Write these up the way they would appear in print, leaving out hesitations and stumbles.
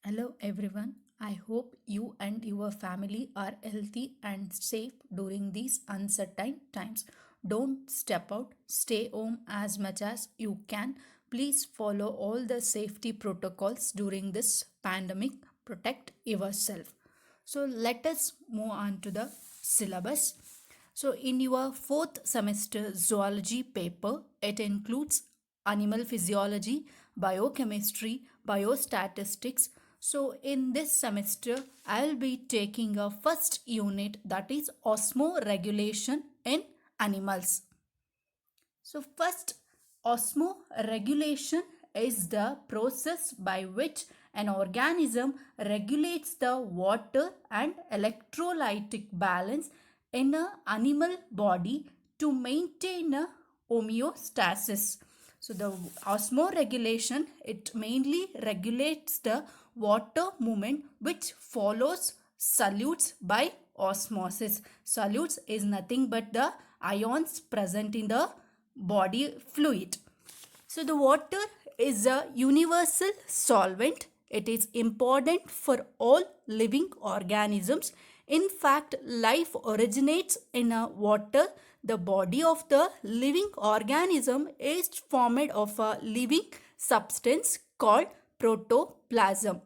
Hello everyone. I hope you and your family are healthy and safe during these uncertain times. Don't step out, stay home as much as you can. Please follow all the safety protocols during this pandemic. Protect yourself. So let us move on to the syllabus. So in your fourth semester zoology paper, it includes animal physiology, biochemistry, biostatistics. So in this semester, I'll be taking a first unit, that is osmoregulation in animals. So first, osmoregulation is the process by which an organism regulates the water and electrolytic balance in an animal body to maintain a homeostasis. So the osmoregulation, it mainly regulates the water movement which follows solutes by osmosis. Solutes is nothing but the ions present in the body fluid. So the water is a universal solvent. It is important for all living organisms. In fact, life originates in a water. The body of the living organism is formed of a living substance called protoplasm.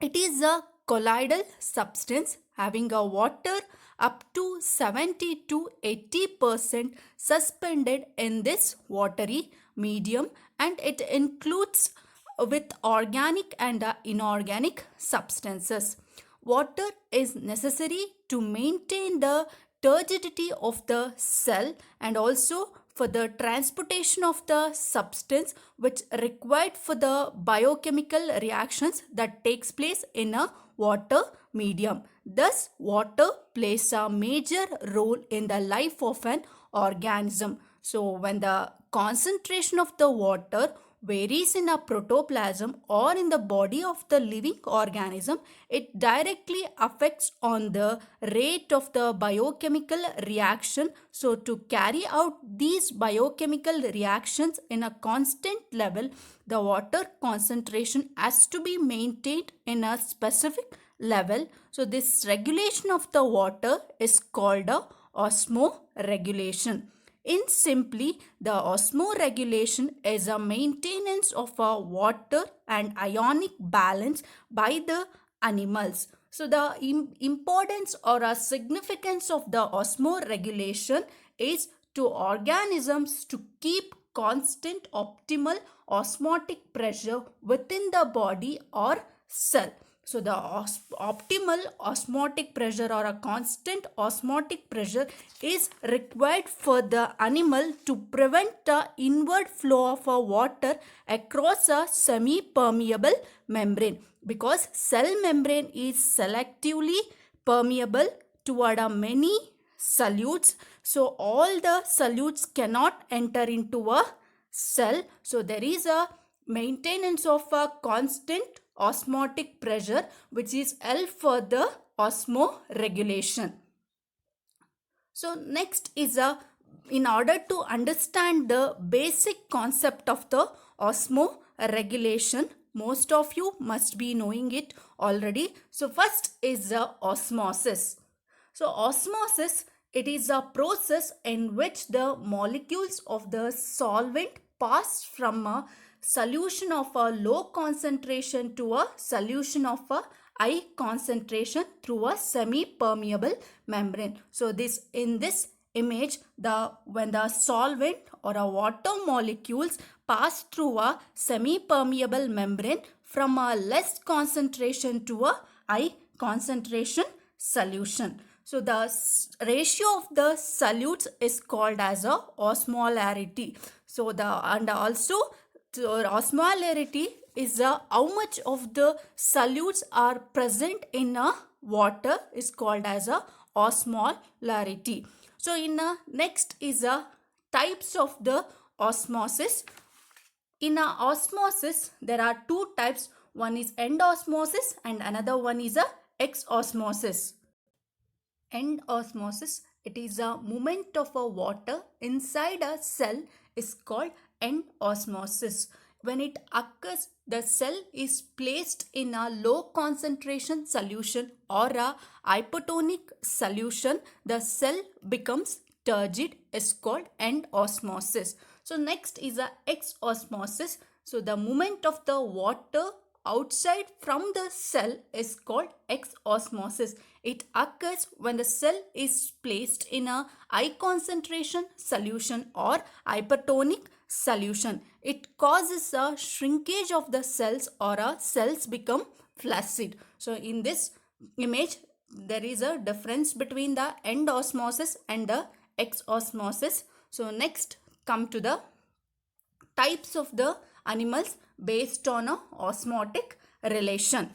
It is a colloidal substance having a water up to 70 to 80% suspended in this watery medium, and it includes with organic and inorganic substances. Water is necessary to maintain the turgidity of the cell and also for the transportation of the substance which required for the biochemical reactions that takes place in a water medium. Thus, water plays a major role in the life of an organism. So, when the concentration of the water varies in a protoplasm or in the body of the living organism, it directly affects on the rate of the biochemical reaction. So to carry out these biochemical reactions in a constant level, the water concentration has to be maintained in a specific level. So this regulation of the water is called a osmoregulation. In simply, the osmoregulation is a maintenance of a water and ionic balance by the animals. So the importance or a significance of the osmoregulation is to organisms to keep constant optimal osmotic pressure within the body or cell. So the optimal osmotic pressure or a constant osmotic pressure is required for the animal to prevent the inward flow of a water across a semi-permeable membrane, because cell membrane is selectively permeable toward a many solutes. So all the solutes cannot enter into a cell. So there is a maintenance of a constant osmotic pressure which is help for the osmoregulation. So next is in order to understand the basic concept of the osmoregulation, most of you must be knowing it already. So first is the osmosis. So osmosis, it is a process in which the molecules of the solvent pass from a solution of a low concentration to a solution of a high concentration through a semi-permeable membrane. So this in this image, when the solvent or a water molecules pass through a semi-permeable membrane from a less concentration to a high concentration solution. So the ratio of the solutes is called as a osmolarity. So and also osmolarity is how much of the solutes are present in a water is called as a osmolarity. So in next is a types of the osmosis. In a osmosis, there are two types. One is end osmosis and another one is a exosmosis. End osmosis, it is a movement of a water inside a cell is called end osmosis. When it occurs the cell is placed in a low concentration solution or a hypotonic solution, the cell becomes turgid, is called endosmosis. So next is a exosmosis. So the movement of the water outside from the cell is called exosmosis. It occurs when the cell is placed in a high concentration solution or hypertonic solution. It causes a shrinkage of the cells or a cells become flaccid. So in this image, there is a difference between the endosmosis and the exosmosis. So next, come to the types of the animals based on a osmotic relation.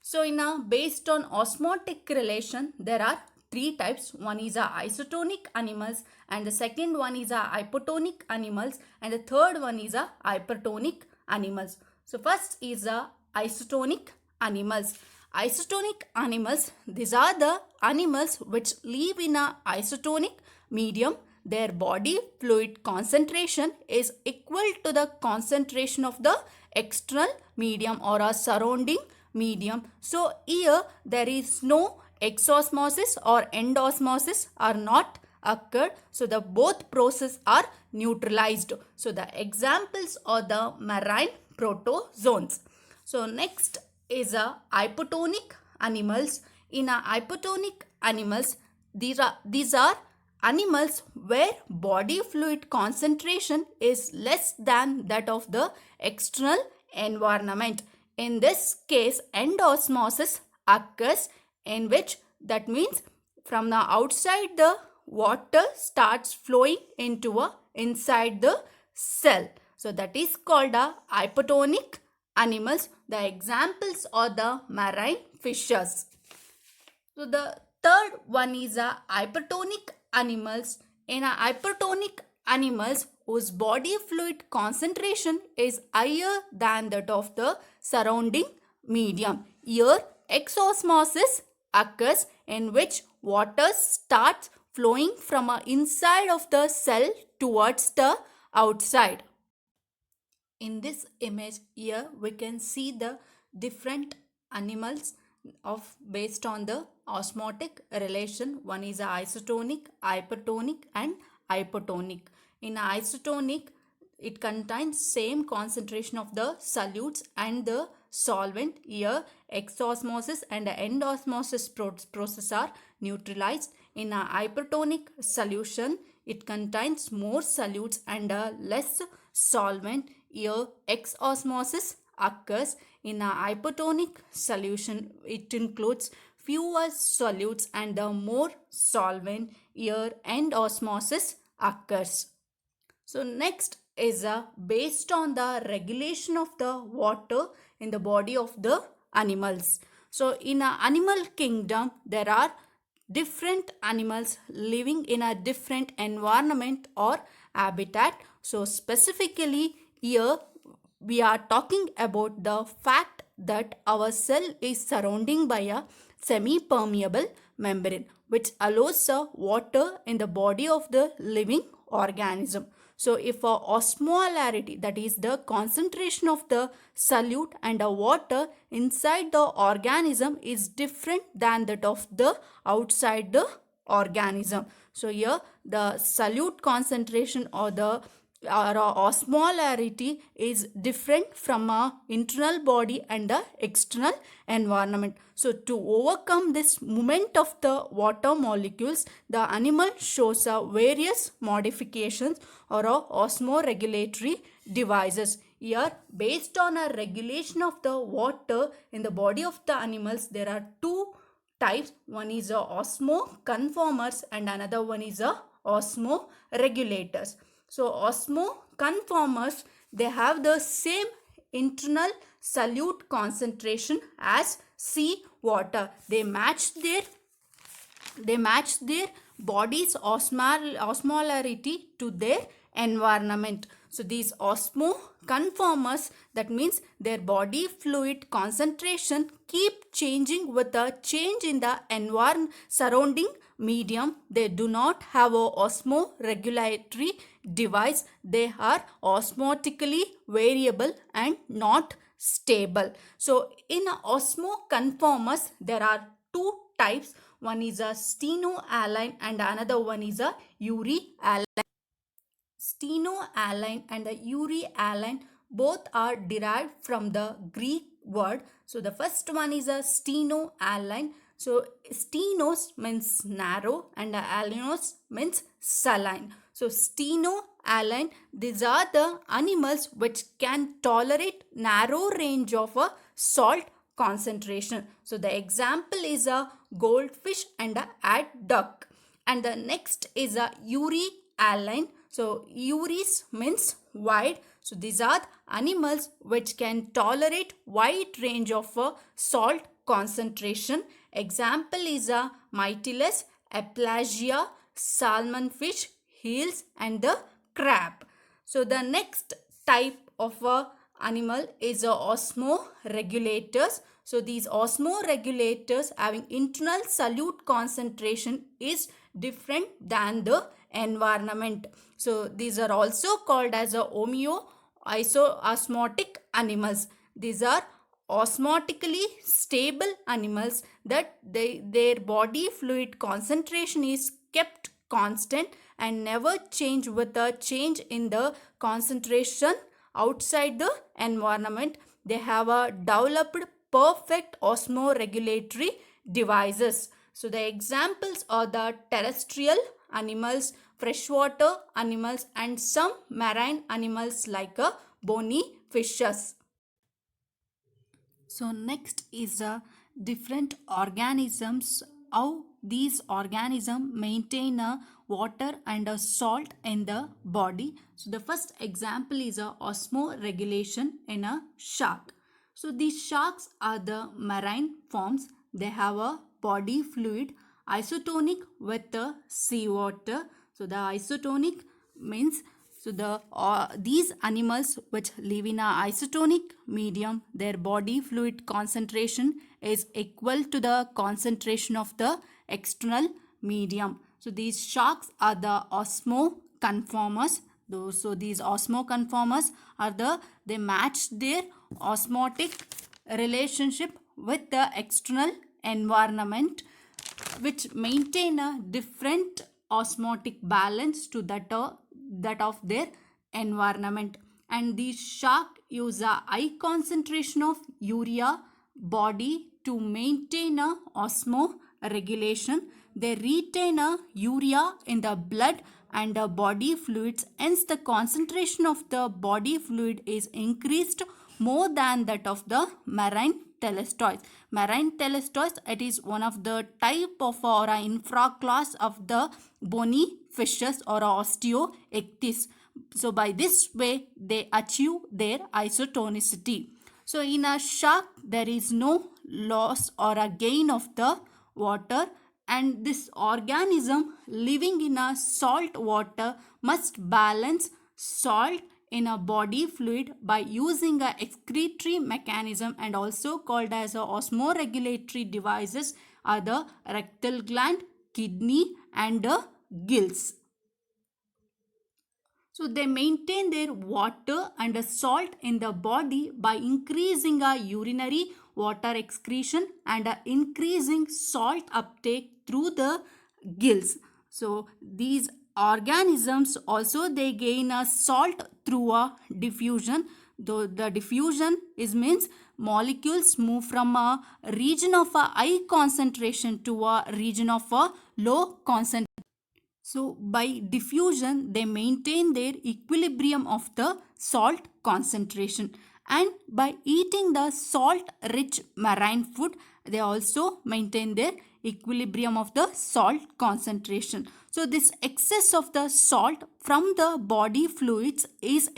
So based on osmotic relation, there are three types. One is a isotonic animals, and the second one is a hypotonic animals, and the third one is a hypertonic animals. So first is a isotonic animals. Isotonic animals, these are the animals which live in a isotonic medium. Their body fluid concentration is equal to the concentration of the external medium or a surrounding medium. So here there is no exosmosis or endosmosis are not occurred. So the both process are neutralized. So the examples are the marine protozoans. So next is a hypotonic animals. In a hypotonic animals, these are animals where body fluid concentration is less than that of the external environment. In this case, endosmosis occurs, in which that means from the outside the water starts flowing into inside the cell. So that is called a hypotonic animals. The examples are the marine fishes. So the third one is a hypertonic animals. In a hypertonic animals whose body fluid concentration is higher than that of the surrounding medium. Here exosmosis occurs, in which water starts flowing from inside of the cell towards the outside. In this image here we can see the different animals of based on the osmotic relation. One is a isotonic, hypertonic and hypotonic. In a isotonic, it contains same concentration of the solutes and the solvent. Here exosmosis and endosmosis process are neutralized. In a hypertonic solution, it contains more solutes and less solvent. Here exosmosis occurs. In a hypotonic solution, it includes fewer solutes and more solvent. Here endosmosis occurs. So next is based on the regulation of the water in the body of the animals. So in a animal kingdom, there are different animals living in a different environment or habitat. So specifically here we are talking about the fact that our cell is surrounding by a semi-permeable membrane which allows water in the body of the living organism. So if osmolarity, that is the concentration of the solute and water inside the organism, is different than that of the outside the organism. So here the solute concentration or the osmolarity is different from internal body and the external environment. So to overcome this movement of the water molecules, the animal shows various modifications or osmoregulatory devices. Here, based on a regulation of the water in the body of the animals, there are two types. One is osmoconformers and another one is osmoregulators. So osmoconformers, they have the same internal solute concentration as sea water. They match their body's osmolarity to their environment. So these osmoconformers, that means their body fluid concentration keep changing with a change in the surrounding medium, they do not have a osmoregulatory device. They are osmotically variable and not stable. So in osmoconformers, there are two types. One is a stenoaline and another one is a urealine. Stenoaline and the urealine both are derived from the Greek word. So the first one is a stenoaline. So stenos means narrow and alinos means saline. So stenoaline, these are the animals which can tolerate narrow range of a salt concentration. So the example is a goldfish and a duck. And the next is a urealine. So uris means wide. So these are animals which can tolerate wide range of salt concentration. Example is a Mytilus, Aplysia, salmon fish, eels and the crab. So the next type of animal is osmoregulators. So these osmoregulators having internal solute concentration is different than the environment. So these are also called as a homeoisomosmotic animals. These are osmotically stable animals that their body fluid concentration is kept constant and never change with a change in the concentration outside the environment. They have a developed perfect osmoregulatory devices. So the examples are the terrestrial animals, freshwater animals and some marine animals like bony fishes. So next is the different organisms, how these organisms maintain a water and a salt in the body. So the first example is a osmoregulation in a shark. So these sharks are the marine forms. They have a body fluid isotonic with the seawater. So the isotonic means these animals which live in a isotonic medium, their body fluid concentration is equal to the concentration of the external medium. So these sharks are the osmoconformers. So these osmoconformers are they match their osmotic relationship with the external environment, which maintain a different osmotic balance to that of their environment. And these shark use a high concentration of urea body to maintain a osmoregulation. They retain a urea in the blood and the body fluids, hence the concentration of the body fluid is increased more than that of the marine telestoids. Marine telestoids, it is one of the type of or infraclass of the bony fishes or osteoichthyes. So by this way they achieve their isotonicity. So in a shark there is no loss or a gain of the water, and this organism living in a salt water must balance salt in a body fluid by using a excretory mechanism, and also called as a osmoregulatory devices are the rectal gland, kidney and the gills. So they maintain their water and the salt in the body by increasing a urinary water excretion and a increasing salt uptake through the gills. So these organisms also they gain a salt through a diffusion. Though the diffusion is means molecules move from a region of a high concentration to a region of a low concentration. So by diffusion, they maintain their equilibrium of the salt concentration. And by eating the salt-rich marine food, they also maintain their equilibrium of the salt concentration. So this excess of the salt from the body fluids is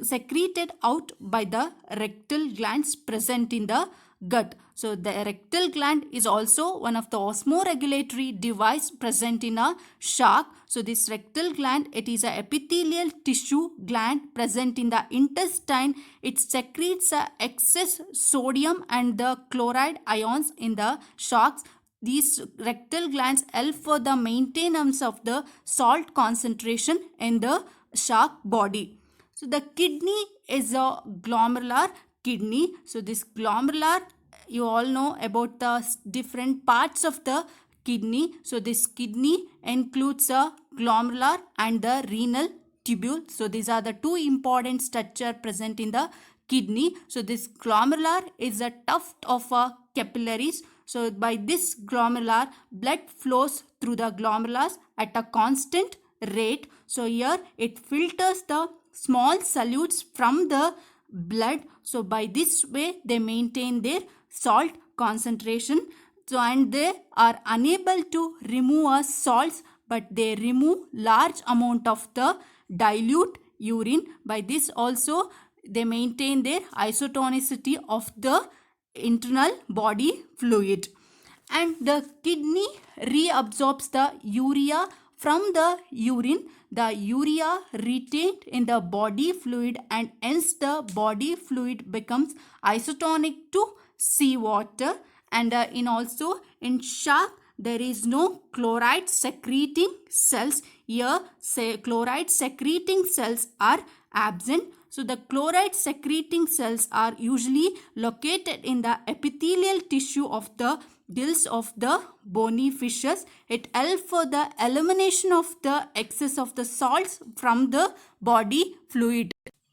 secreted out by the rectal glands present in the gut. So the rectal gland is also one of the osmoregulatory device present in a shark. So this rectal gland, it is a epithelial tissue gland present in the intestine. It secretes excess sodium and the chloride ions in the sharks these rectal glands help for the maintenance of the salt concentration in the shark body. So the kidney is a glomerular kidney. So this glomerular, you all know about the different parts of the kidney. So this kidney includes a glomerular and the renal tubule. So these are the two important structure present in the kidney. So this glomerular is a tuft of capillaries. So by this glomerular, blood flows through the glomerulus at a constant rate. So here it filters the small solutes from the blood. So by this way they maintain their salt concentration. So and they are unable to remove salts, but they remove large amount of the dilute urine. By this also they maintain their isotonicity of the internal body fluid. And the kidney reabsorbs the urea from the urine. The urea retained in the body fluid, and hence the body fluid becomes isotonic to seawater. And in also in shark there is no chloride secreting cells. Here say chloride secreting cells are absent. So the chloride secreting cells are usually located in the epithelial tissue of the gills of the bony fishes. It helps for the elimination of the excess of the salts from the body fluid.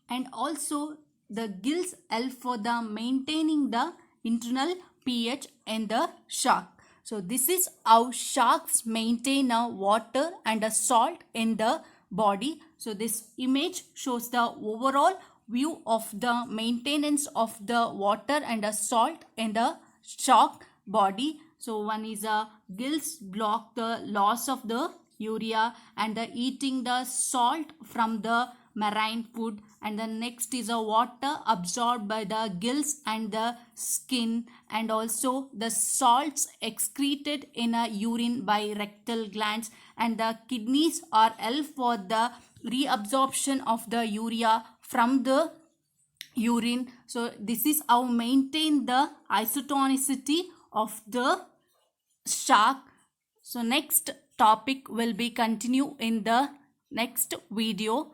And also the gills help for the maintaining the internal pH in the shark. So this is how sharks maintain a water and a salt in the body. So this image shows the overall view of the maintenance of the water and a salt in the shark body. So one is a gills block the loss of the urea and the eating the salt from the marine food, and the next is a water absorbed by the gills and the skin, and also the salts excreted in a urine by rectal glands, and the kidneys are help for the reabsorption of the urea from the urine. So this is how maintain the isotonicity of the shark. So next topic will be continue in the next video.